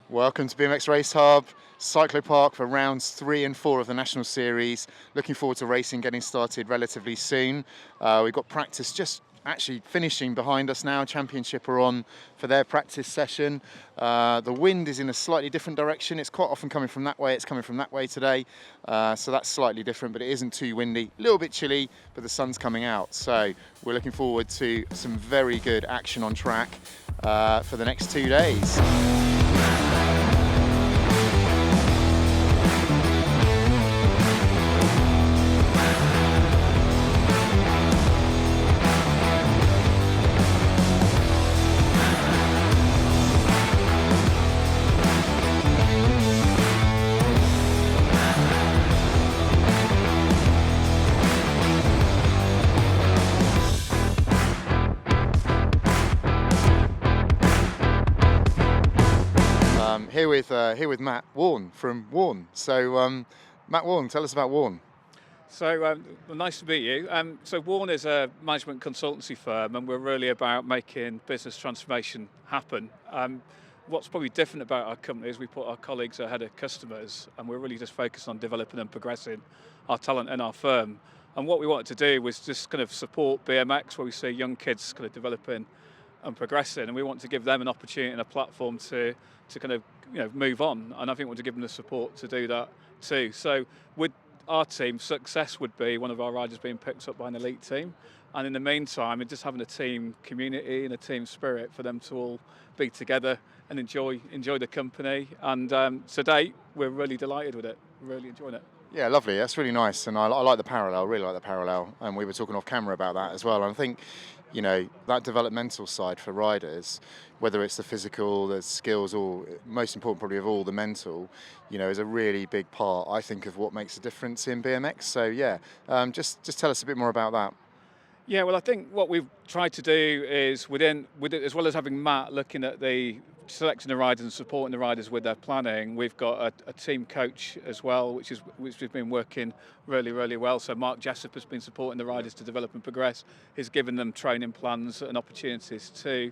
Welcome to BMX Race Hub, Cyclopark for rounds 3 and 4 of the National Series. Looking forward to racing getting started relatively soon. We've got practice just actually finishing behind us now. Championship are on for their practice session. The wind is in a slightly different direction. It's quite often coming from that way. It's coming from that way today. So that's slightly different, but it isn't too windy. A little bit chilly, but the sun's coming out. So we're looking forward to some very good action on track for the next 2 days. Here with Matt Warne from Warne. So Matt Warne, tell us about Warne. So well, nice to meet you. So Warne is a management consultancy firm, and we're really about making business transformation happen. What's probably different about our company is we put our colleagues ahead of customers, and we're really just focused on developing and progressing our talent in our firm. And what we wanted to do was just kind of support BMX, where we see young kids kind of developing and progressing, and we want to give them an opportunity and a platform to kind of move on, and I think we want to give them the support to do that too. So with our team, success would be one of our riders being picked up by an elite team, and in the meantime just having a team community and a team spirit for them to all be together and enjoy the company. And to date we're really delighted with it, really enjoying it. Yeah, lovely. That's really nice, and I like the parallel. Really like the parallel, and we were talking off camera about that as well. And I think, that developmental side for riders, whether it's the physical, the skills, or most important probably of all, the mental, is a really big part, I think, of what makes a difference in BMX. So yeah, just tell us a bit more about that. Yeah, well, I think what we've tried to do is with it, as well as having Matt looking at the selecting the riders and supporting the riders with their planning, we've got a team coach as well, which we've been working really well. So Mark Jessup has been supporting the riders to develop and progress. He's given them training plans and opportunities too.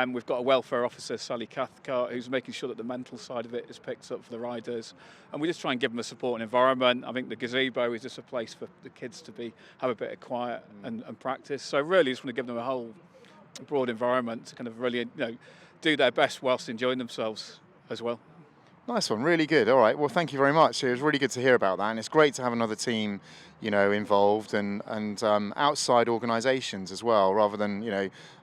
We've got a welfare officer, Sally Cathcart, who's making sure that the mental side of it is picked up for the riders. And we just try and give them a supporting environment. I think the gazebo is just a place for the kids to have a bit of quiet and practice. So really just want to give them a whole broad environment to kind of really do their best whilst enjoying themselves as well. Nice one, really good. All right, well, thank you very much. It was really good to hear about that, and it's great to have another team, involved and outside organisations as well, rather than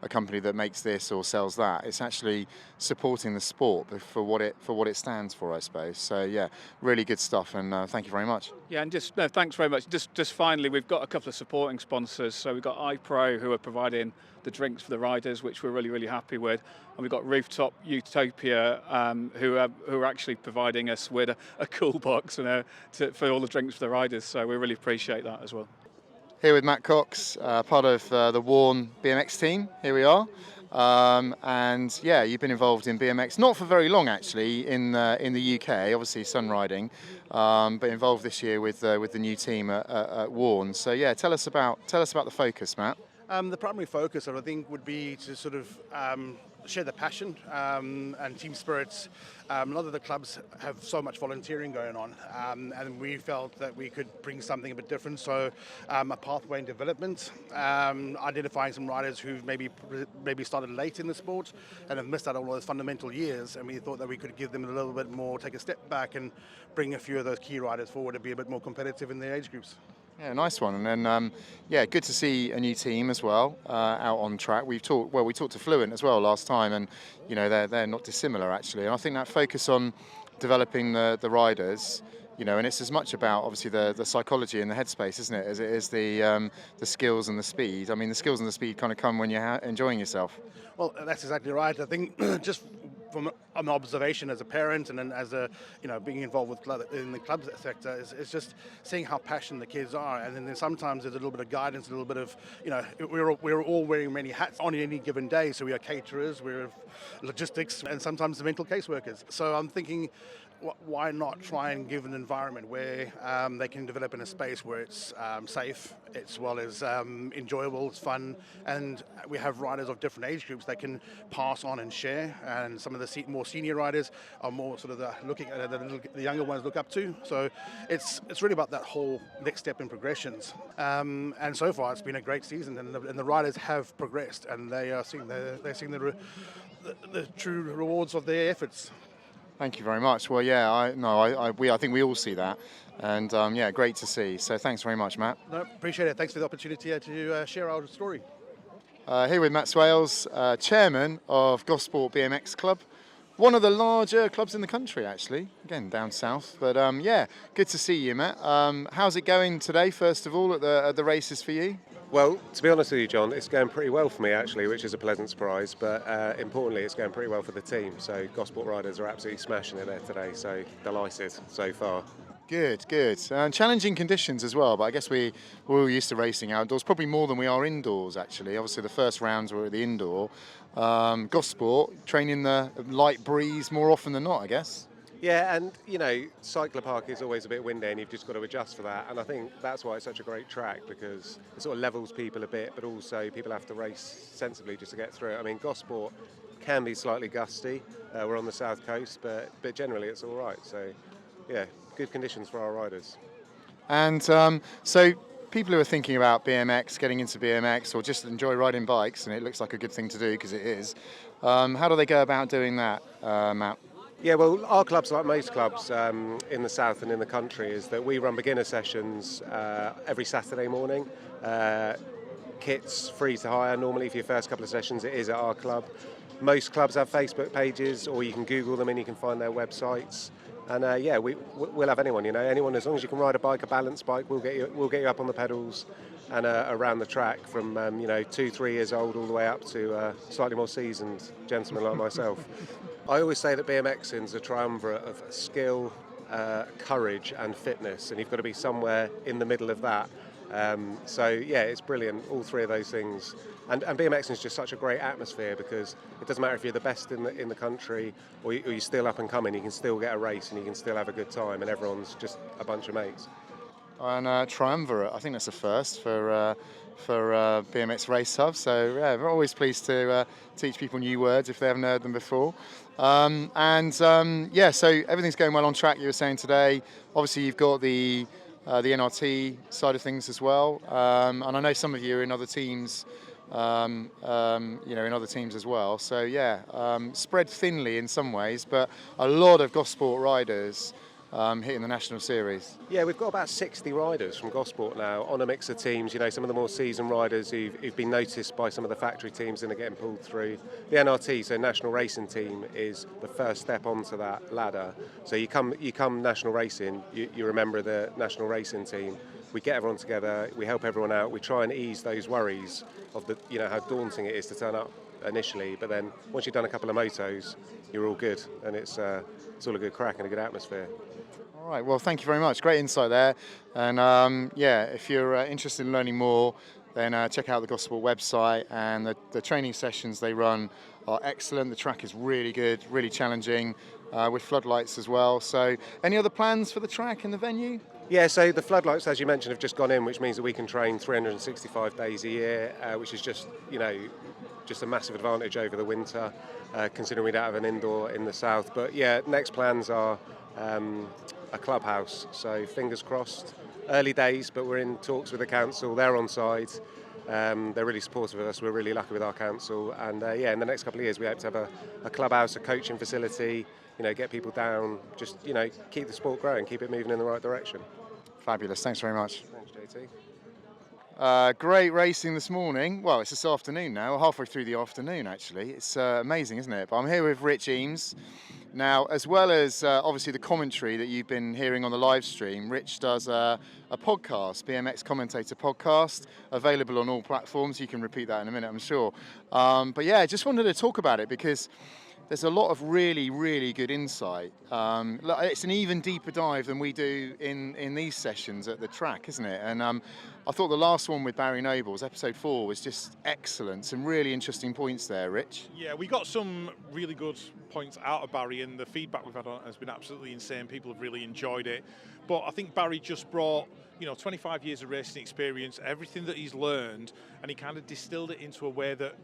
a company that makes this or sells that. It's actually supporting the sport for what it stands for, I suppose. So yeah, really good stuff, and thank you very much. Yeah, and thanks very much. Just finally, we've got a couple of supporting sponsors. So we've got iPro, who are providing the drinks for the riders, which we're really happy with, and we've got Rooftop Utopia, who are actually providing us with a cool box for all the drinks for the riders. So we really appreciate that as well. Here with Matt Cox, part of the Warne BMX team. Here we are, and yeah, you've been involved in BMX not for very long actually in the UK, obviously sun riding, but involved this year with the new team at Warne. So yeah, tell us about the focus, Matt. The primary focus, I think, would be to sort of share the passion and team spirits. A lot of the clubs have so much volunteering going on, and we felt that we could bring something a bit different. So a pathway in development, identifying some riders who've maybe started late in the sport and have missed out on all those fundamental years, and we thought that we could give them a little bit more, take a step back and bring a few of those key riders forward to be a bit more competitive in their age groups. Yeah, nice one. And then, yeah, good to see a new team as well out on track. We talked to Fluent as well last time, and they're not dissimilar actually. And I think that focus on developing the riders, and it's as much about obviously the psychology and the headspace, isn't it, as it is the skills and the speed. I mean, the skills and the speed kind of come when you're enjoying yourself. Well, that's exactly right. I think just from an observation as a parent and then as a being involved in the club sector is just seeing how passionate the kids are, and then sometimes there's a little bit of guidance, a little bit of we're all wearing many hats on any given day. So we are caterers, we're logistics, and sometimes the mental caseworkers. So I'm thinking, why not try and give an environment where they can develop in a space where it's safe, as well as enjoyable, it's fun, and we have riders of different age groups that can pass on and share. And some of the more senior riders are more sort of looking at the younger ones look up to. So it's really about that whole next step in progressions. And so far, it's been a great season, and the riders have progressed, and they're seeing the true rewards of their efforts. Thank you very much. Well, yeah, I think we all see that, and yeah, great to see. So thanks very much, Matt. No, appreciate it. Thanks for the opportunity to share our story. Here with Matt Swales, chairman of Gosport BMX Club, one of the larger clubs in the country, actually. Again, down south, but yeah, good to see you, Matt. How's it going today? First of all, at the races for you? Well, to be honest with you, John, it's going pretty well for me actually, which is a pleasant surprise. But importantly, it's going pretty well for the team. So Gosport riders are absolutely smashing it there today. So delighted so far. Good, good. And challenging conditions as well, but I guess we're all used to racing outdoors, probably more than we are indoors, actually. Obviously, the first rounds were at the indoor. Gosport, training the light breeze more often than not, I guess. Yeah, and you know, Cyclopark is always a bit windy, and you've just got to adjust for that. And I think that's why it's such a great track, because it sort of levels people a bit, but also people have to race sensibly just to get through it. I mean, Gosport can be slightly gusty. We're on the south coast, but generally it's all right. So, yeah, good conditions for our riders. And so people who are thinking about BMX, getting into BMX, or just enjoy riding bikes, and it looks like a good thing to do because it is, how do they go about doing that, Matt? Yeah, well, our clubs, like most clubs in the south and in the country, is that we run beginner sessions every Saturday morning. Kit's free to hire. Normally for your first couple of sessions it is at our club. Most clubs have Facebook pages, or you can Google them and you can find their websites. And yeah, we'll have anyone, anyone, as long as you can ride a bike, a balance bike, we'll get you up on the pedals and around the track from 2-3 years old all the way up to slightly more seasoned gentlemen like myself. I always say that BMXing is a triumvirate of skill, courage and fitness, and you've got to be somewhere in the middle of that. So yeah, it's brilliant, all three of those things. And BMXing is just such a great atmosphere, because it doesn't matter if you're the best in the country or you're still up and coming, you can still get a race and you can still have a good time, and everyone's just a bunch of mates. And triumvirate, I think that's a first for BMX Race Hub. So yeah, we're always pleased to teach people new words if they haven't heard them before. Yeah, so everything's going well on track. You were saying today. Obviously, you've got the NRT side of things as well, and I know some of you are in other teams. In other teams as well. So yeah, spread thinly in some ways, but a lot of Gosport riders hitting the national series. Yeah, we've got about 60 riders from Gosport now on a mix of teams. Some of the more seasoned riders who've been noticed by some of the factory teams and are getting pulled through. The NRT, so National Racing Team, is the first step onto that ladder. So you come national racing, you remember the National Racing Team. We get everyone together, we help everyone out, we try and ease those worries of how daunting it is to turn up initially, but then once you've done a couple of motos, you're all good, and it's all a good crack and a good atmosphere. All right, well, thank you very much. Great insight there. And yeah, if you're interested in learning more, then check out the Gosport website, and the training sessions they run are excellent. The track is really good, really challenging, with floodlights as well. So any other plans for the track and the venue? Yeah, so the floodlights, as you mentioned, have just gone in, which means that we can train 365 days a year, which is just a massive advantage over the winter, considering we don't have an indoor in the south. But yeah, next plans are a clubhouse, so fingers crossed. Early days, but we're in talks with the council. They're on side. They're really supportive of us. We're really lucky with our council, and yeah, in the next couple of years we hope to have a clubhouse, a coaching facility, get people down, just keep the sport growing, keep it moving in the right direction. Fabulous, thanks very much. Thanks, JT. Great racing this morning. Well, it's this afternoon now, halfway through the afternoon actually. It's amazing, isn't it? But I'm here with Rich Eames. Now, as well as obviously the commentary that you've been hearing on the live stream, Rich does a podcast, BMX Commentator Podcast, available on all platforms. You can repeat that in a minute, I'm sure. But yeah, just wanted to talk about it because there's a lot of really, really good insight. It's an even deeper dive than we do in these sessions at the track, isn't it? And I thought the last one with Barry Nobles, episode 4, was just excellent. Some really interesting points there, Rich. Yeah, we got some really good points out of Barry, and the feedback we've had on it has been absolutely insane. People have really enjoyed it. But I think Barry just brought, 25 years of racing experience, everything that he's learned, and he kind of distilled it into a way that,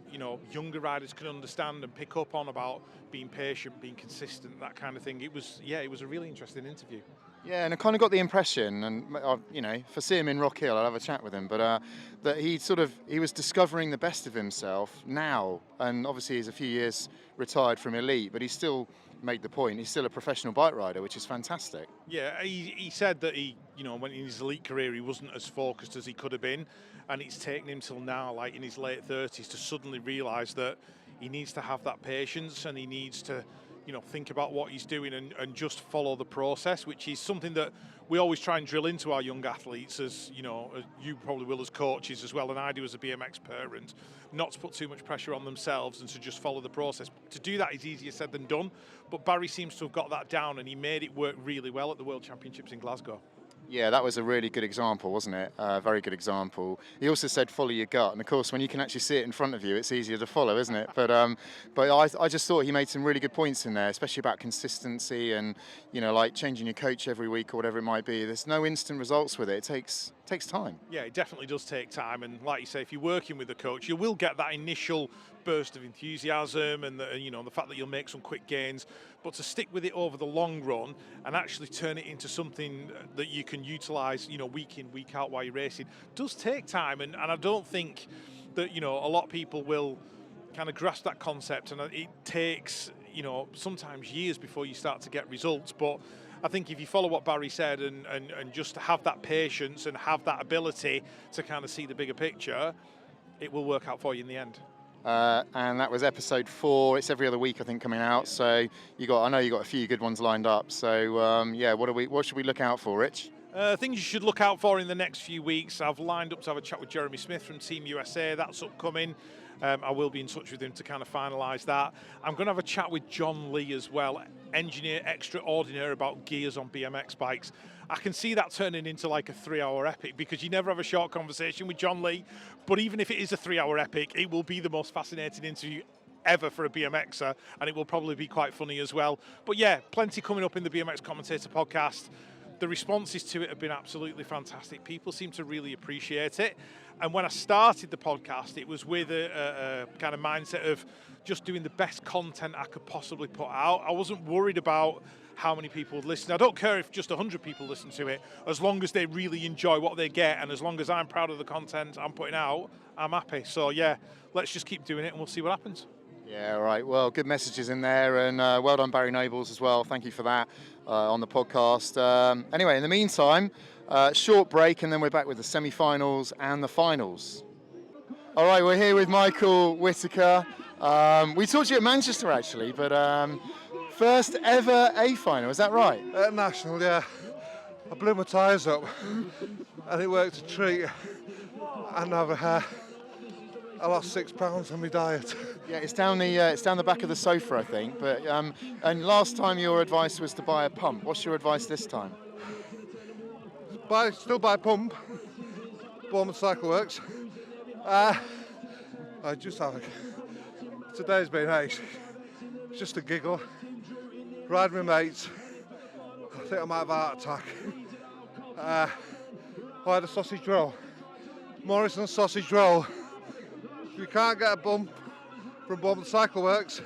younger riders can understand and pick up on about being patient, being consistent, that kind of thing. It was a really interesting interview. Yeah, and I kind of got the impression, and if I see him in Rock Hill, I'll have a chat with him. But that he was discovering the best of himself now, and obviously he's a few years retired from elite, but he's still made the point. He's still a professional bike rider, which is fantastic. Yeah, he said that when in his elite career, he wasn't as focused as he could have been, and it's taken him till now, like in his late 30s, to suddenly realise that he needs to have that patience, and he needs to think about what he's doing and just follow the process, which is something that we always try and drill into our young athletes, as you probably will as coaches as well, and I do as a BMX parent, not to put too much pressure on themselves and to just follow the process. To do that is easier said than done, but Barry seems to have got that down, and he made it work really well at the World Championships in Glasgow. Yeah, that was a really good example, wasn't it? Very good example. He also said follow your gut, and of course when you can actually see it in front of you, it's easier to follow, isn't it? But I just thought he made some really good points in there, especially about consistency and like changing your coach every week or whatever it might be. There's no instant results with it. It takes time. Yeah, it definitely does take time, and like you say, if you're working with a coach, you will get that initial burst of enthusiasm and the fact that you'll make some quick gains, but to stick with it over the long run and actually turn it into something that you can utilise week in, week out while you're racing does take time, and I don't think that a lot of people will kind of grasp that concept, and it takes sometimes years before you start to get results. But I think if you follow what Barry said and just have that patience and have that ability to kind of see the bigger picture, it will work out for you in the end. And that was episode 4. It's every other week, I think, coming out. So I know you got a few good ones lined up. So what should we look out for, Rich? Things you should look out for in the next few weeks. I've lined up to have a chat with Jeremy Smith from Team USA. That's upcoming. I will be in touch with him to kind of finalise that. I'm going to have a chat with John Lee as well, engineer extraordinaire about gears on BMX bikes. I can see that turning into like a 3-hour epic, because you never have a short conversation with John Lee. But even if it is a 3-hour epic, it will be the most fascinating interview ever for a BMXer, and it will probably be quite funny as well. But yeah, plenty coming up in the BMX Commentator podcast. The responses to it have been absolutely fantastic. People seem to really appreciate it. And when I started the podcast, it was with a kind of mindset of just doing the best content I could possibly put out. I wasn't worried about how many people would listen. I don't care if just 100 people listen to it, as long as they really enjoy what they get, and as long as I'm proud of the content I'm putting out, I'm happy. So yeah, let's just keep doing it and we'll see what happens. Yeah, right. Well, good messages in there, and well done, Barry Nobles, as well. Thank you for that on the podcast. Anyway, in the meantime, short break, and then we're back with the semi-finals and the finals. All right, we're here with Michael Whitaker. We talked to you at Manchester, actually, but first ever A final, is that right? At National, yeah. I blew my tyres up, and it worked a treat. And I lost 6 pounds on my diet. Yeah, it's down the back of the sofa, I think. But and last time your advice was to buy a pump. What's your advice this time? Still buy a pump. Bournemouth Cycloworks. I just have today's been ace. It's just a giggle. Ride with mates. I think I might have a heart attack. I had a sausage roll. Morrison's sausage roll. If you can't get a bump from Bournemouth Cycloworks,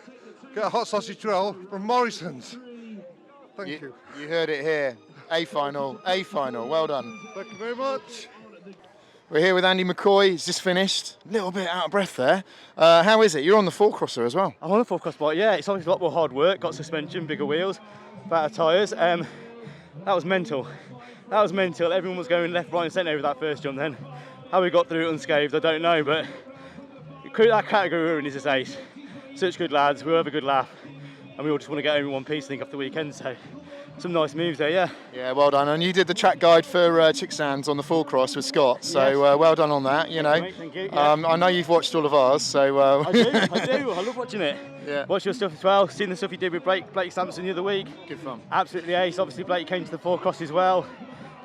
get a hot sausage roll from Morrison's. Thank you. You heard it here. A final. Well done. Thank you very much. We're here with Andy McCoy. He's just finished. A little bit out of breath there. How is it? You're on the four-crosser as well. I'm on the four-cross bike, yeah. It's obviously a lot more hard work. Got suspension, bigger wheels, better tyres. That was mental. Everyone was going left, right and centre over that first jump then. How we got through it unscathed, I don't know, but that category we're in is a ace. Such good lads, we all have a good laugh, and we all just want to get home in one piece, I think, after the weekend, so some nice moves there, yeah. Yeah, well done. And you did the track guide for Chicksands on the four-cross with Scott, so yes. Well done on that, you know. Mate, thank you. Yeah. I know you've watched all of ours, so... I do, I love watching it. Yeah. Watch your stuff as well, seen the stuff you did with Blake Sampson the other week. Good fun. Absolutely ace, obviously Blake came to the four-cross as well.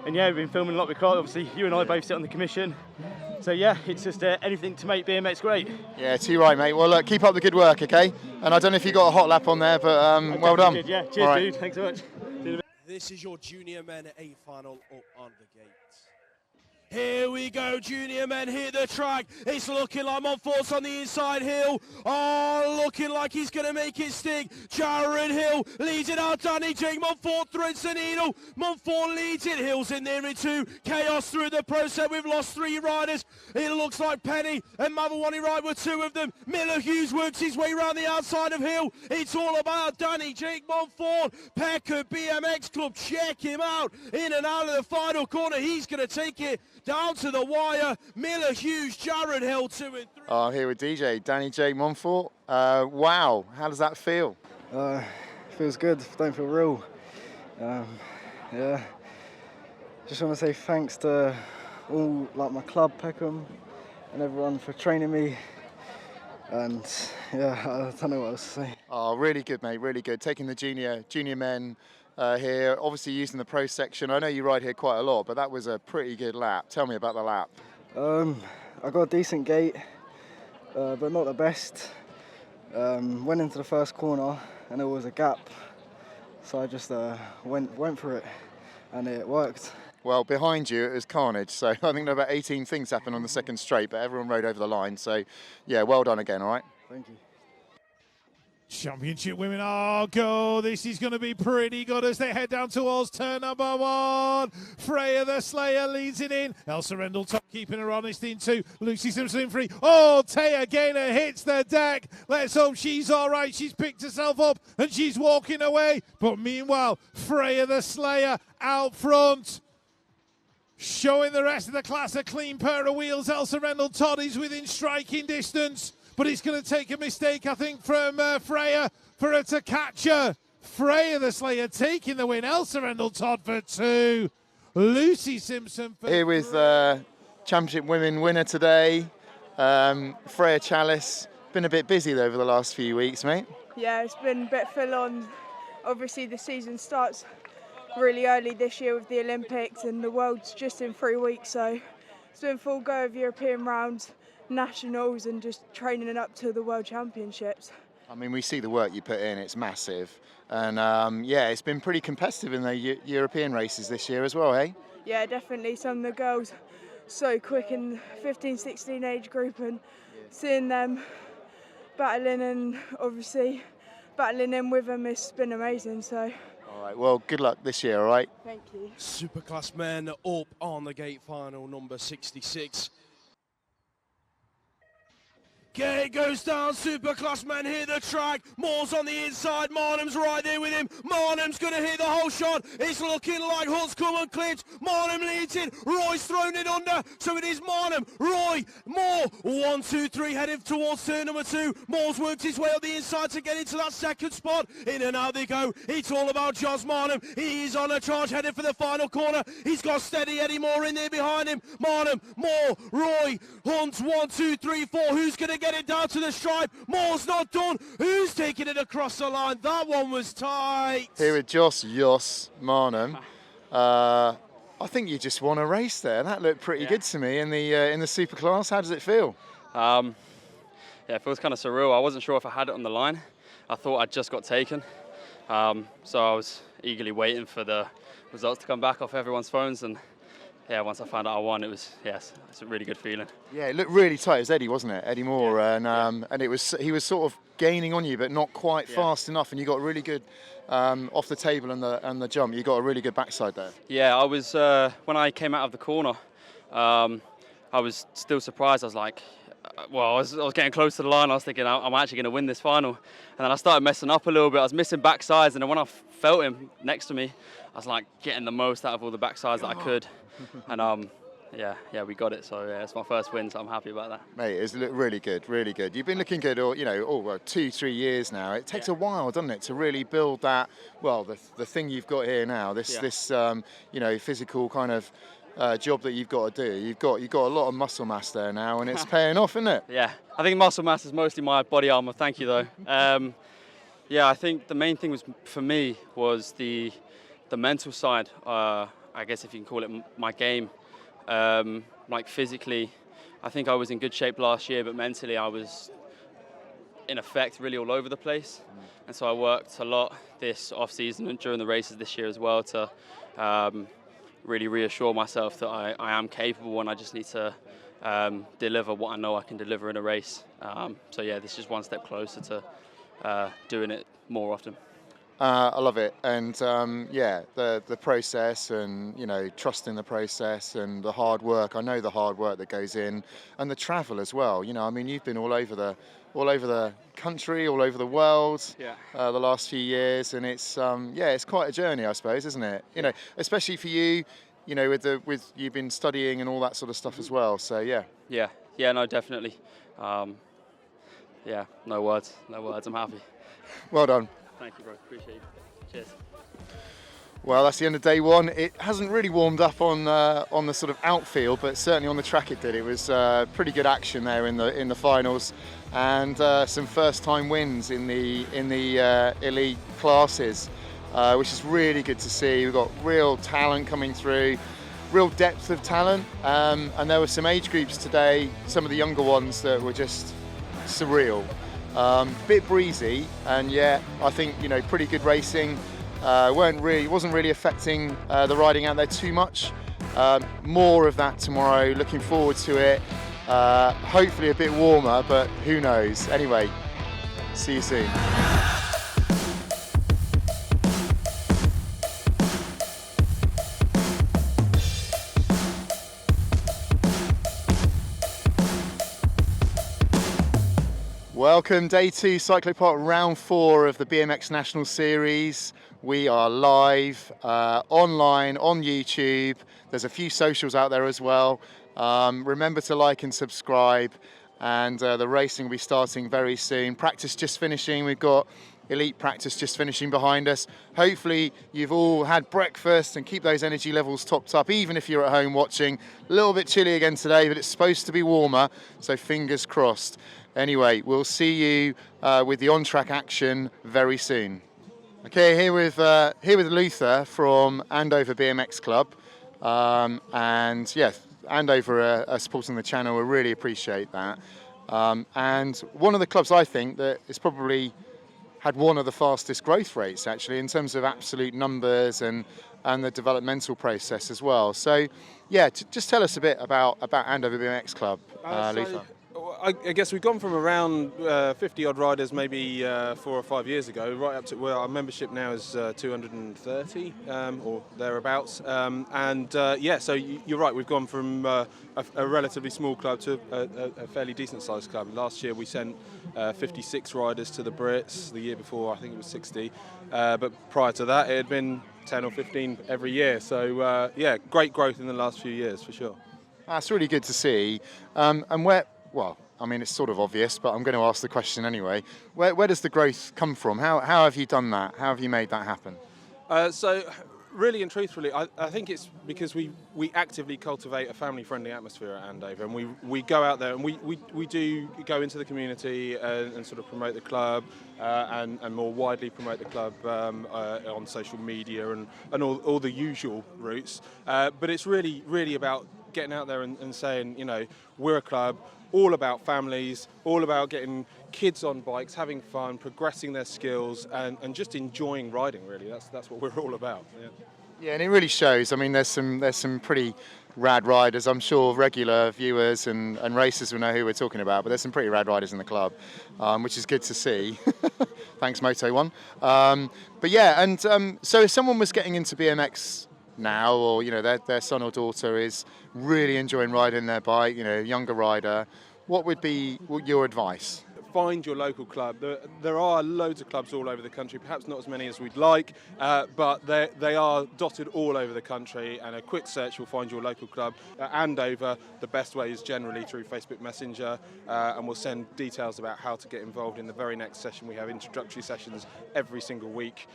And yeah, we've been filming a lot with Clark. Obviously, you and I both sit on the commission. So yeah, it's just anything to make BMX great. Yeah, too right, mate. Well, look, keep up the good work, okay? And I don't know if you got a hot lap on there, but well done. Did, yeah, cheers, dude. Thanks so much. This is your junior men 8 final up on the gate. Here we go, junior men hit the track. It's looking like Montfort's on the inside hill. Oh, looking like he's going to make it stick. Jared Hill leads it out. Danny Jake Montfort threads the needle. Montfort leads it. Hill's in there in 2. Chaos through the process. We've lost 3 riders. It looks like Penny and Mavawani Ride were 2 of them. Miller Hughes works his way around the outside of Hill. It's all about Danny Jake Montfort. Pecker BMX Club, check him out. In and out of the final corner. He's going to take it down to the wire. Miller Hughes, Jared Hill 2 and 3. Oh, here with DJ, Danny J. Montfort. Wow, how does that feel? Feels good, don't feel real. Yeah, just want to say thanks to all, like my club, Peckham, and everyone for training me. And yeah, I don't know what else to say. Oh, really good, mate, really good. Taking the junior men here, obviously using the pro section. I know you ride here quite a lot, but that was a pretty good lap. Tell me about the lap. I got a decent gate, but not the best. Went into the first corner and there was a gap, so I just went for it and it worked. Well, behind you it was carnage, so I think about 18 things happened on the second straight, but everyone rode over the line, so yeah, well done again, all right? Thank you. Championship women are go. This is going to be pretty good as they head down towards turn number 1. Freya the Slayer leads it in. Elsa Rendell top keeping her honest in 2. Lucy Simpson in 3. Oh, Taya Gaynor hits the deck. Let's hope she's all right. She's picked herself up and she's walking away. But meanwhile, Freya the Slayer out front. Showing the rest of the class a clean pair of wheels. Elsa Rendell Todd is within striking distance. But it's going to take a mistake, I think, from Freya for her to catch her. Freya the Slayer taking the win. Elsa Rendell Todd for 2. Lucy Simpson for here with Championship Women winner today, Freya Chalice. Been a bit busy though over the last few weeks, mate. Yeah, it's been a bit full on. Obviously the season starts really early this year with the Olympics and the World's just in 3 weeks, so it's been full go of European rounds, nationals and just training up to the World Championships. I mean, we see the work you put in, it's massive. And yeah, it's been pretty competitive in the European races this year as well, hey? Yeah, definitely. Some of the girls so quick in 15-16 age group, and seeing them battling and obviously battling in with them, it's been amazing. So. All right, well, good luck this year, all right? Thank you. Superclass men up on the gate final number 66. Gate goes down, Superclass men hit the track. Moore's on the inside, Marnham's right there with him. Marnham's going to hit the whole shot. It's looking like Hunt's come and clinched. Marnham leads it. Roy's thrown it under, so it is Marnham. Roy, Moore, 1, 2, 3, heading towards turn number 2. Moore's worked his way up the inside to get into that second spot. In and out they go. It's all about Jos Marnham. He's on a charge, heading for the final corner. He's got Steady Eddie Moore in there behind him. Marnham, Moore, Roy, Hunt, 1, 2, 3, 4. Who's going to get it down to the stripe? Moore's not done. Who's taking it across the line? That one was tight. Here with Jos Marnham. I think you just won a race there. That looked pretty good to me in the super class. How does it feel? Yeah, it feels kind of surreal. I wasn't sure if I had it on the line. I thought I'd just got taken. So I was eagerly waiting for the results to come back off everyone's phones, and yeah, once I found out I won, it was, yes, it's a really good feeling. Yeah, it looked really tight. It was Eddie, wasn't it? Eddie Moore, and he was sort of gaining on you, but not quite fast enough, and you got really good off the table and the jump. You got a really good backside there. Yeah, I was when I came out of the corner, I was still surprised. I was like, well, I was getting close to the line. I was thinking I'm actually going to win this final, and then I started messing up a little bit. I was missing backsides, and then when I felt him next to me, I was like getting the most out of all the backsides that I could. And yeah, we got it. So yeah, it's my first win, so I'm happy about that. Mate, it's really good, really good. You've been looking good, 2-3 years now. It takes a while, doesn't it, to really build that. Well, the thing you've got here now, this physical kind of job that you've got to do. You've got a lot of muscle mass there now, and it's paying off, isn't it? Yeah, I think muscle mass is mostly my body armor. Thank you, though. Yeah, I think the main thing for me was the mental side. I guess if you can call it my game. Like physically, I think I was in good shape last year, but mentally I was, in effect, really all over the place. And so I worked a lot this off-season and during the races this year as well to really reassure myself that I am capable, and I just need to deliver what I know I can deliver in a race. So yeah, this is just one step closer to doing it more often. I love it, and yeah, the process, and trusting the process and the hard work. I know the hard work that goes in, and the travel as well. I mean, you've been all over the country, all over the world, the last few years, and it's it's quite a journey, I suppose, isn't it? Especially for you, with you've been studying and all that sort of stuff as well. So yeah, no, definitely. No words. I'm happy. Well done. Thank you, bro. Appreciate it. Cheers. Well, that's the end of day one. It hasn't really warmed up on the sort of outfield, but certainly on the track it did. It was pretty good action there in the finals, and some first-time wins in the elite classes, which is really good to see. We've got real talent coming through, real depth of talent, and there were some age groups today, some of the younger ones that were just surreal. Bit breezy, and yet I think pretty good racing. Wasn't really affecting the riding out there too much. More of that tomorrow. Looking forward to it. Hopefully a bit warmer, but who knows? Anyway, see you soon. Welcome, day 2, Cyclopark, round 4 of the BMX National Series. We are live, online, on YouTube. There's a few socials out there as well. Remember to like and subscribe, and the racing will be starting very soon. Practice just finishing. We've got elite practice just finishing behind us. Hopefully you've all had breakfast and keep those energy levels topped up, even if you're at home watching. A little bit chilly again today, but it's supposed to be warmer, so fingers crossed. Anyway, we'll see you with the on-track action very soon. Okay, here with Luther from Andover BMX Club, and yes, Andover are supporting the channel. We really appreciate that. And one of the clubs I think that is probably had one of the fastest growth rates actually in terms of absolute numbers and the developmental process as well. So, yeah, just tell us a bit about Andover BMX Club, Luther. I guess we've gone from around 50 odd riders maybe 4 or 5 years ago right up to where our membership now is 230 or thereabouts, so you're right, we've gone from a relatively small club to a fairly decent sized club. Last year we sent 56 riders to the Brits. The year before I think it was 60, but prior to that it had been 10 or 15 every year, so great growth in the last few years for sure. That's really good to see. And where, well, I mean, it's sort of obvious, but I'm going to ask the question anyway. Where does the growth come from? How have you done that? How have you made that happen? So really and truthfully, I think it's because we actively cultivate a family-friendly atmosphere at Andover, and we go out there and we do go into the community and sort of promote the club and more widely promote the club on social media and all the usual routes. But it's really about getting out there and saying, we're a club, all about families, all about getting kids on bikes, having fun, progressing their skills, and just enjoying riding. Really, that's what we're all about. Yeah, and it really shows. I mean, there's some pretty rad riders. I'm sure regular viewers and racers will know who we're talking about, but there's some pretty rad riders in the club, which is good to see. Thanks, Moto One. But yeah, and so if someone was getting into BMX now, or their son or daughter is really enjoying riding their bike, younger rider, what would be your advice? Find your local club. There are loads of clubs all over the country, perhaps not as many as we'd like, but they are dotted all over the country, and a quick search will find your local club. At Andover, the best way is generally through Facebook Messenger, and we'll send details about how to get involved in the very next session. We have introductory sessions every single week,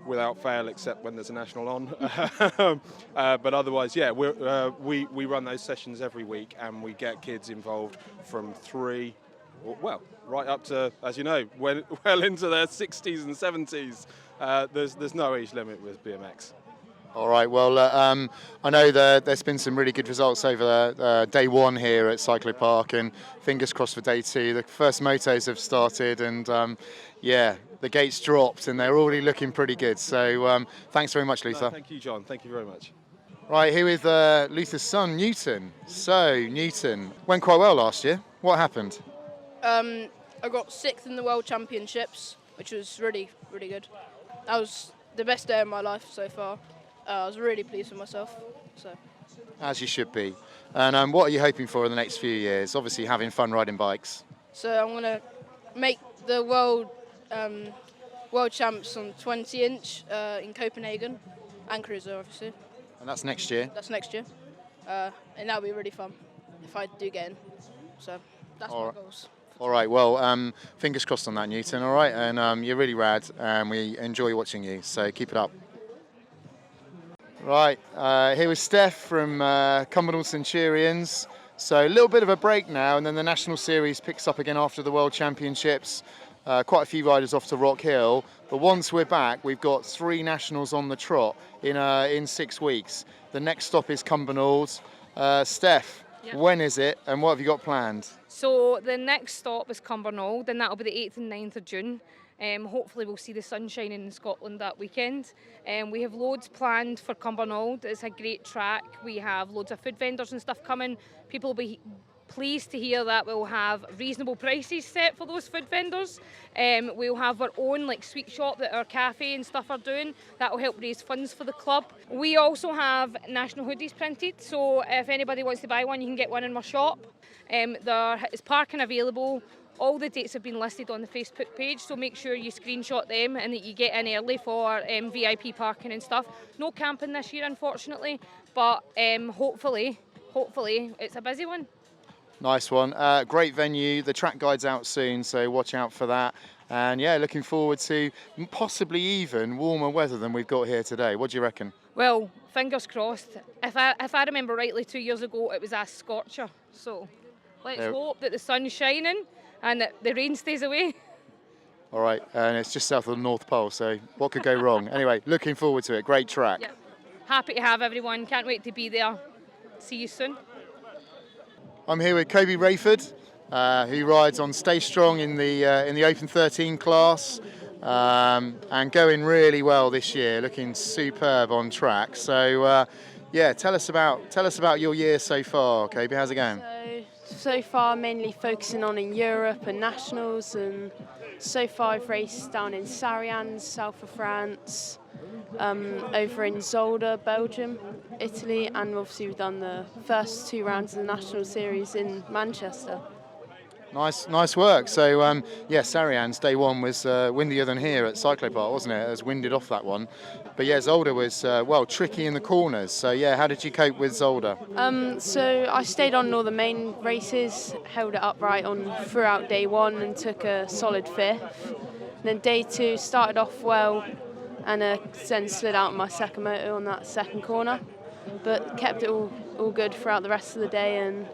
without fail, except when there's a national on. But otherwise, we run those sessions every week, and we get kids involved from 3, right up to, as you know, well into their 60s and 70s. There's no age limit with BMX. All right, well, I know there's been some really good results over day one here at Cyclopark, and fingers crossed for day two. The first motos have started, and yeah, the gates dropped, and they're already looking pretty good. So thanks very much, Luther. No, thank you, John. Thank you very much. Right, here with Luther's son, Newton. So, Newton, went quite well last year. What happened? I got 6th in the World Championships, which was really, really good. That was the best day of my life so far. I was really pleased with myself. So, as you should be. And what are you hoping for in the next few years? Obviously, having fun riding bikes. So I'm going to make the world champs on 20-inch in Copenhagen, and cruiser, obviously. And that's next year? That's next year. And that'll be really fun if I do get in. So that's my goals. All right, well, fingers crossed on that, Newton, all right? And you're really rad, and we enjoy watching you, so keep it up. Right, here with Steph from Cumbernauld Centurions. So a little bit of a break now, and then the National Series picks up again after the World Championships. Quite a few riders off to Rock Hill, but once we're back, we've got 3 nationals on the trot in 6 weeks. The next stop is Cumbernauld. Steph, yep. When is it, and what have you got planned? So the next stop is Cumbernauld, and that'll be the 8th and 9th of June. Hopefully we'll see the sun shining in Scotland that weekend. We have loads planned for Cumbernauld. It's a great track. We have loads of food vendors and stuff coming. People will be pleased to hear that we'll have reasonable prices set for those food vendors. We'll have our own sweet shop that our cafe and stuff are doing. That will help raise funds for the club. We also have national hoodies printed, so if anybody wants to buy one, you can get one in my shop. There is parking available. All the dates have been listed on the Facebook page, so make sure you screenshot them and that you get in early for VIP parking and stuff. No camping this year, unfortunately, but hopefully it's a busy one. Nice one. Great venue. The track guide's out soon, so watch out for that. And yeah, looking forward to possibly even warmer weather than we've got here today. What do you reckon? Well, fingers crossed. If I remember rightly, 2 years ago it was a scorcher. So let's hope that the sun's shining and that the rain stays away. All right, and it's just south of the North Pole, so what could go wrong? Anyway, looking forward to it. Great track. Yeah. Happy to have everyone. Can't wait to be there. See you soon. I'm here with Kobe Rayford, who rides on Stay Strong in the Open 13 class, and going really well this year, looking superb on track. So, yeah, tell us about your year so far, Kobe. How's it going? So far, mainly focusing on in Europe and nationals, and so far I've raced down in Sarians, south of France, over in Zolder, Belgium, Italy, and obviously we've done the first 2 rounds of the National Series in Manchester. Nice work. So, yeah, Sarians, day one was windier than here at Cyclopark, wasn't it? It was winded off that one. But yeah, Zolder was, tricky in the corners. So, yeah, how did you cope with Zolder? So I stayed on all the main races, held it upright throughout day one and took a solid 5th. And then day 2 started off well and then slid out my second motor on that second corner. But kept it all good throughout the rest of the day and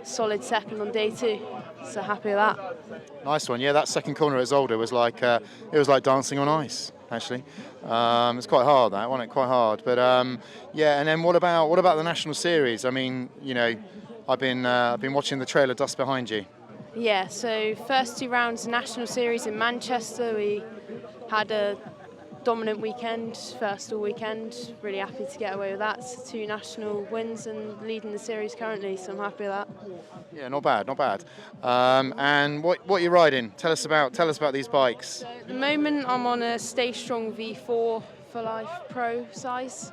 solid second on day 2. So happy with that. Nice one. Yeah, that second corner at Zolder was like it was like dancing on ice. Actually, it's quite hard. That wasn't it? Quite hard. But yeah. And then what about the National Series? I mean, you know, I've been watching the trail of dust behind you. Yeah. So first 2 rounds of National Series in Manchester, we had a dominant weekend, first all weekend. Really happy to get away with that. So 2 national wins and leading the series currently, so I'm happy with that. Yeah, not bad. And what are you riding? Tell us about these bikes. So at the moment I'm on a Stay Strong V4 for Life Pro size.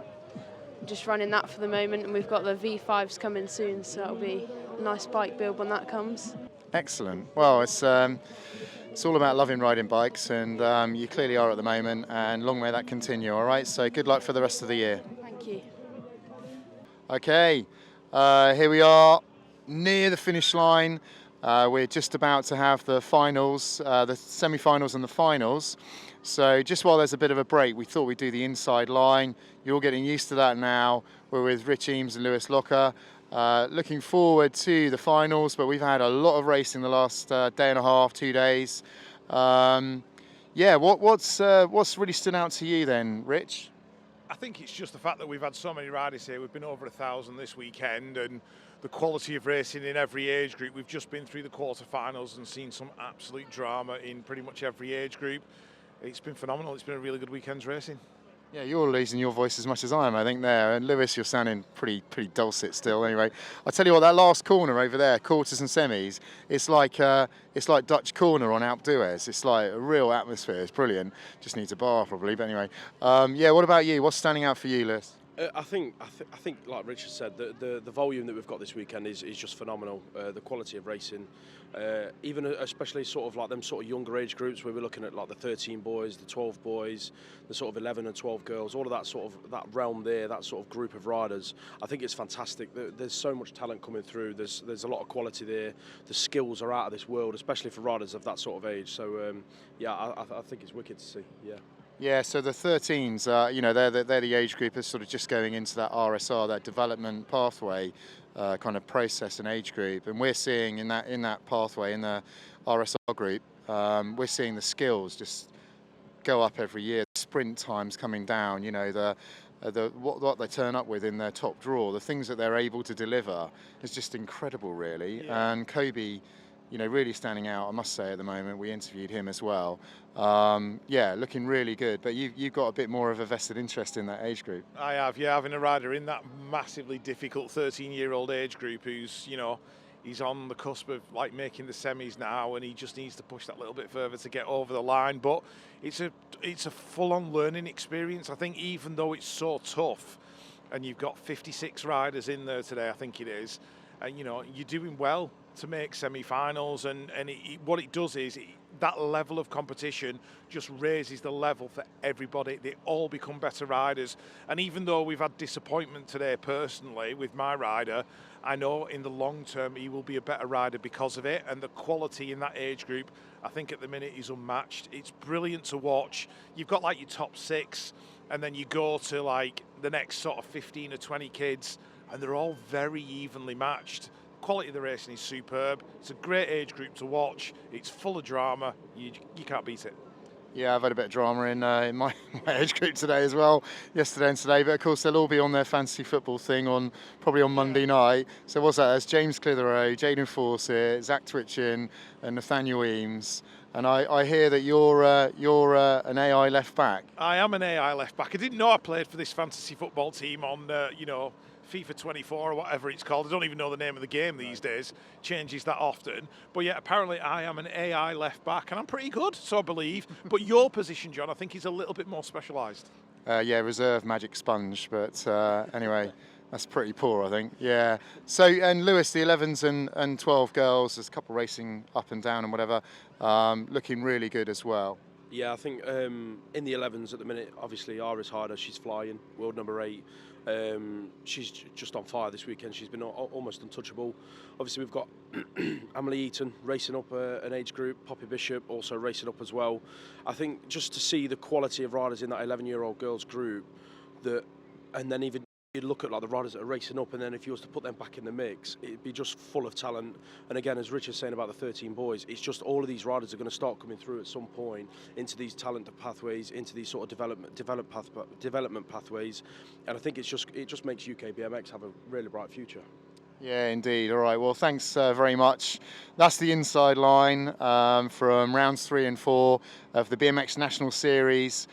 I'm just running that for the moment, and we've got the V5s coming soon, so that'll be a nice bike build when that comes. Excellent. Well, it's all about loving riding bikes, and you clearly are at the moment, and long may that continue, all right? So good luck for the rest of the year. Thank you. Okay, here we are near the finish line. We're just about to have the finals, the semi-finals and the finals. So just while there's a bit of a break, we thought we'd do the inside line. You're all getting used to that now. We're with Rich Eames and Lewis Locker. Looking forward to the finals, but we've had a lot of racing the last day and a half, 2 days. Yeah, what's really stood out to you then, Rich? I think it's just the fact that we've had so many riders here. We've been over 1,000 this weekend, and the quality of racing in every age group. We've just been through the quarterfinals and seen some absolute drama in pretty much every age group. It's been phenomenal. It's been a really good weekend's racing. Yeah, you're losing your voice as much as I am, I think, there. And Lewis, you're sounding pretty dulcet still. Anyway, I'll tell you what, that last corner over there, quarters and semis, it's like Dutch corner on Alpe d'Huez. It's like a real atmosphere. It's brilliant. Just needs a bar probably, but anyway. Yeah, what about you? What's standing out for you, Lewis? I think, like Richard said, the volume that we've got this weekend is just phenomenal. The quality of racing, even especially sort of like them sort of younger age groups where we're looking at like the 13 boys, the 12 boys, the sort of 11 and 12 girls, all of that sort of that realm there, that sort of group of riders. I think it's fantastic. There's so much talent coming through. There's a lot of quality there. The skills are out of this world, especially for riders of that sort of age. So yeah, I think it's wicked to see. Yeah. Yeah, so the 13s, you know, they're the age group that's sort of just going into that RSR, that development pathway kind of process and age group. And we're seeing in that pathway, in the RSR group, we're seeing the skills just go up every year. The sprint times coming down, you know, what they turn up with in their top draw, the things that they're able to deliver is just incredible, really. Yeah. And Kobe, you know, really standing out, I must say, at the moment. We interviewed him as well. Yeah, looking really good. But you've got a bit more of a vested interest in that age group. I have, yeah, having a rider in that massively difficult 13-year-old age group who's, you know, he's on the cusp of like making the semis now, and he just needs to push that little bit further to get over the line. But it's a full-on learning experience. I think even though it's so tough, and you've got 56 riders in there today, I think it is, and you know, you're doing well to make semi-finals, and what it does is that level of competition just raises the level for everybody. They all become better riders, and even though we've had disappointment today personally with my rider, I know in the long term he will be a better rider because of it, and the quality in that age group I think at the minute is unmatched. It's brilliant to watch. You've got like your top 6, and then you go to like the next sort of 15 or 20 kids, and they're all very evenly matched. Quality of the racing is superb. It's a great age group to watch. It's full of drama. You can't beat it. Yeah, I've had a bit of drama in my age group today as well, yesterday and today. But of course, they'll all be on their fantasy football thing probably on Monday night. So what's that? There's James Clitheroe, Jaden Fawcett, Zach Twitchin, and Nathaniel Eames. And I hear that you're an AI left back. I am an AI left back. I didn't know I played for this fantasy football team on you know, FIFA 24 or whatever it's called. I don't even know the name of the game these days. Changes that often. But yeah, apparently I am an AI left back, and I'm pretty good, so I believe. But your position, John, I think is a little bit more specialised. Yeah, reserve magic sponge. But anyway, that's pretty poor, I think. Yeah. So, and Lewis, the 11s and 12 girls, there's a couple racing up and down and whatever, looking really good as well. Yeah, I think in the 11s at the minute, obviously Iris Hyder, she's flying, world number 8. She's just on fire this weekend. She's been almost untouchable. Obviously, we've got Emily Eaton racing up an age group, Poppy Bishop also racing up as well. I think just to see the quality of riders in that 11-year-old girls group, and then even you look at like the riders that are racing up, and then if you was to put them back in the mix, it'd be just full of talent. And again, as Richard's saying about the 13 boys, it's just all of these riders are going to start coming through at some point into these talent pathways, into these sort of development pathways. And I think it just makes UK BMX have a really bright future. Yeah, indeed. All right. Well, thanks very much. That's the inside line from rounds 3 and 4 of the BMX National Series.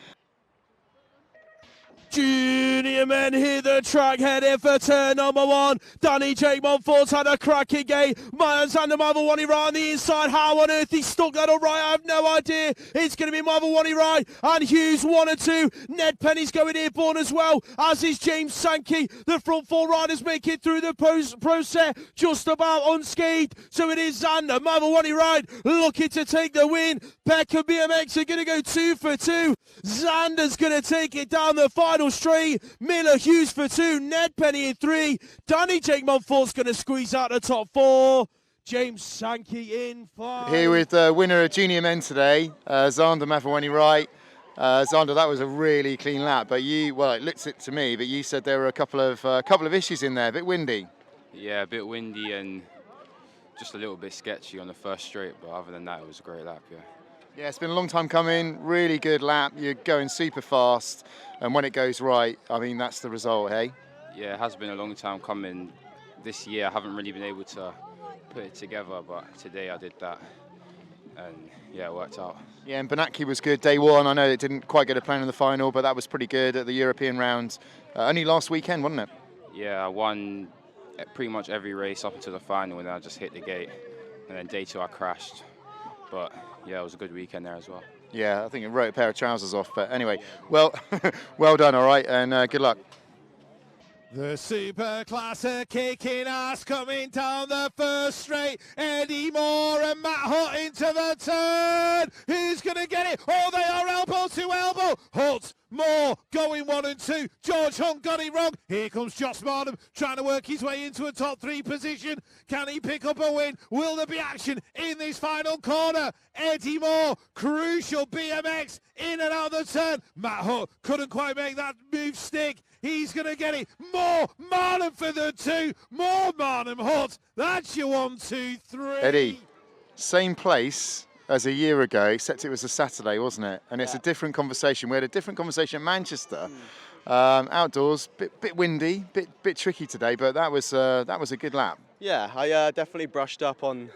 Junior men hit the track, heading for turn number 1. Danny Jake Montfort's had a cracking game. Myers and the Motherwani right on the inside. How on earth he stuck that up right, I have no idea. It's going to be Motherwani right, and Hughes 1 and 2. Ned Penny's going airborne as well, as is James Sankey. The front 4 riders make it through the process just about unscathed. So it is Xander, Motherwani right, looking to take the win. Peckham BMX are going to go 2 for 2. Xander's going to take it down the final straight. Miller Hughes for 2, Ned Penny in 3. Danny Jake Montfort's going to squeeze out the top 4. James Sankey in 5. Here with the winner of junior men today, Xander Mavawani Wright. Xander, that was a really clean lap, but it looks it to me, but you said there were a couple of issues in there, a bit windy. Yeah, a bit windy and just a little bit sketchy on the first straight, but other than that, it was a great lap, yeah. Yeah, it's been a long time coming. Really good lap. You're going super fast, and when it goes right, I mean, that's the result, hey? Yeah, it has been a long time coming. This year I haven't really been able to put it together, but today I did that, and yeah, it worked out. Yeah, and Benaki was good day one. I know it didn't quite get a plan in the final, but that was pretty good at the European round. Only last weekend, wasn't it? Yeah, I won pretty much every race up until the final, and then I just hit the gate. And then day two I crashed, but yeah, it was a good weekend there as well. Yeah, I think it wrote a pair of trousers off, but anyway, well, well done, all right, and good luck. The Super Classic kicking ass coming down the first straight. Eddie Moore and Matt Hutt into the turn. Who's going to get it? Oh, they are elbow to elbow. Hutt, Moore going 1 and 2. George Hunt got it wrong. Here comes Josh Marnham trying to work his way into a top 3 position. Can he pick up a win? Will there be action in this final corner? Eddie Moore, crucial BMX in and out of the turn. Matt Hutt couldn't quite make that move stick. He's going to get it. More Marnham for the 2. More Marnham Hutt. That's your 1, 2, 3. Eddie, same place as a year ago, except it was a Saturday, wasn't it? And it's a different conversation. We had a different conversation at Manchester. Outdoors, bit windy, bit tricky today, but that was a good lap. Yeah, I definitely brushed up on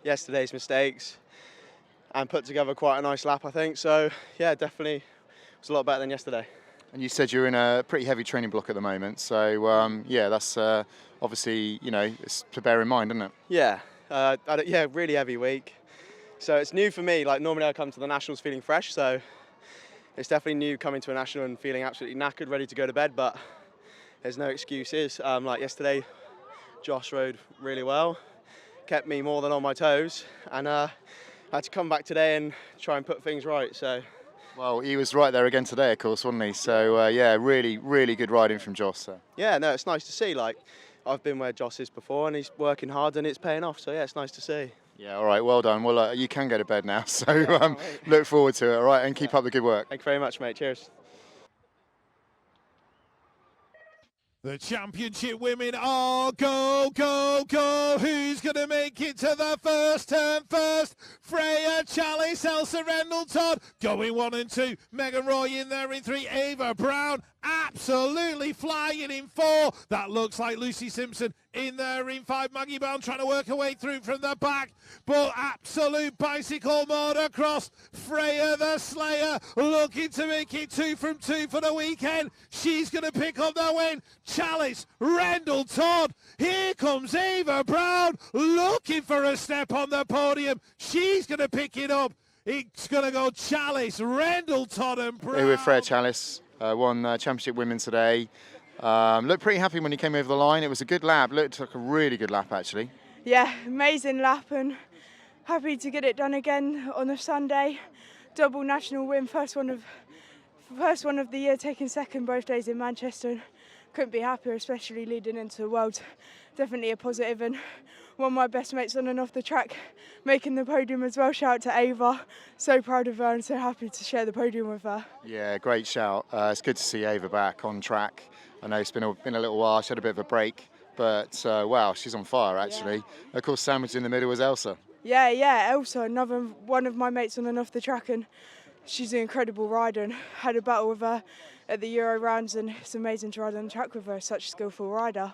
yesterday's mistakes and put together quite a nice lap, I think. So yeah, definitely was a lot better than yesterday. And you said you're in a pretty heavy training block at the moment, so yeah, that's obviously, you know, it's to bear in mind, isn't it? Yeah, yeah, really heavy week. So it's new for me. Like normally I come to the Nationals feeling fresh, so it's definitely new coming to a National and feeling absolutely knackered, ready to go to bed, but there's no excuses. Like yesterday, Josh rode really well, kept me more than on my toes, and I had to come back today and try and put things right, so. Well, he was right there again today, of course, wasn't he? So, yeah, really, really good riding from Josh. So. Yeah, no, it's nice to see. Like, I've been where Josh is before, and he's working hard, and it's paying off. So, yeah, it's nice to see. Yeah, all right, well done. Well, you can go to bed now, so look forward to it, all right, and keep up the good work. Thank you very much, mate. Cheers. The championship women are go, go, go. Who's going to make it to the first turn first? Freya Chalice, Elsa Rendell Todd going 1 and 2. Megan Roy in there in 3. Ava Brown absolutely flying in 4. That looks like Lucy Simpson in there in 5. Maggie Brown trying to work her way through from the back, but absolute bicycle motocross. Freya the Slayer looking to make it 2 from 2 for the weekend. She's going to pick up the win. Chalice, Rendell Todd. Here comes Ava Brown looking for a step on the podium. She's going to pick it up. It's going to go Chalice, Rendell Todd and Brown. Here with Freya Chalice, won Championship Women today. Looked pretty happy when he came over the line. It was a good lap. Looked like a really good lap, actually. Yeah, amazing lap, and happy to get it done again on a Sunday. Double national win, first one of the year, taking second both days in Manchester. Couldn't be happier, especially leading into the Worlds. Definitely a positive, and one of my best mates on and off the track making the podium as well. Shout out to Ava. So proud of her and so happy to share the podium with her. Yeah, great shout. It's good to see Ava back on track. I know it's been a little while. She had a bit of a break, but wow, she's on fire actually. Yeah. Of course, sandwiched in the middle was Elsa. Yeah, Elsa, another one of my mates on and off the track, and she's an incredible rider, and had a battle with her at the Euro rounds, and it's amazing to ride on the track with her, such a skillful rider.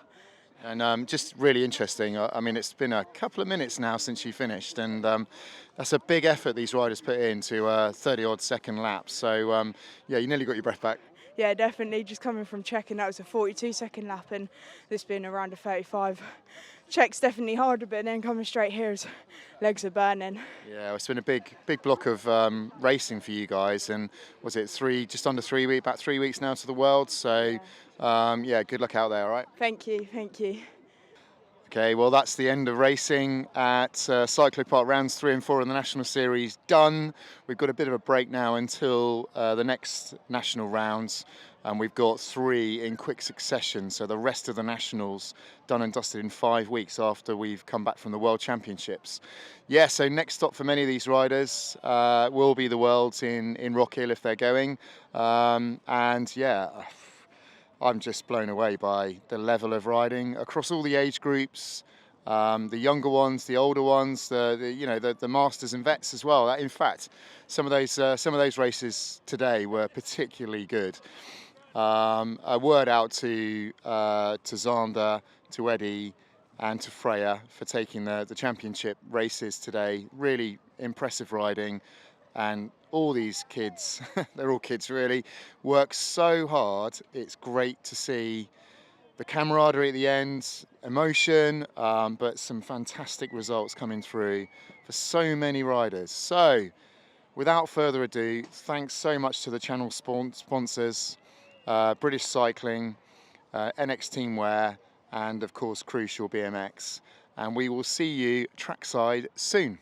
And just really interesting. I mean, it's been a couple of minutes now since she finished, and that's a big effort these riders put into 30-odd second laps. So, yeah, you nearly got your breath back. Yeah, definitely. Just coming from Czech, that was a 42-second lap, and this being around a 35. Czech's definitely harder, but then coming straight here, his legs are burning. Yeah, it's been a big block of racing for you guys, and was it just under 3 weeks, about 3 weeks now to the World? So, yeah, good luck out there, all right? Thank you. Okay, well, that's the end of racing at Cyclopark. Rounds 3 and 4 in the National Series done. We've got a bit of a break now until the next national rounds, and we've got 3 in quick succession. So the rest of the nationals done and dusted in 5 weeks after we've come back from the World Championships. Yeah, so next stop for many of these riders will be the Worlds in Rock Hill if they're going. And yeah, I'm just blown away by the level of riding across all the age groups. the younger ones, the older ones, the masters and vets as well. In fact, some of those races today were particularly good. A word out to Zander, to Eddie, and to Freya for taking the championship races today. Really impressive riding, and all these kids, they're all kids really, work so hard. It's great to see the camaraderie at the end, emotion, but some fantastic results coming through for so many riders. So, without further ado, thanks so much to the channel sponsors, British Cycling, NX Teamwear, and of course Crucial BMX. And we will see you trackside soon.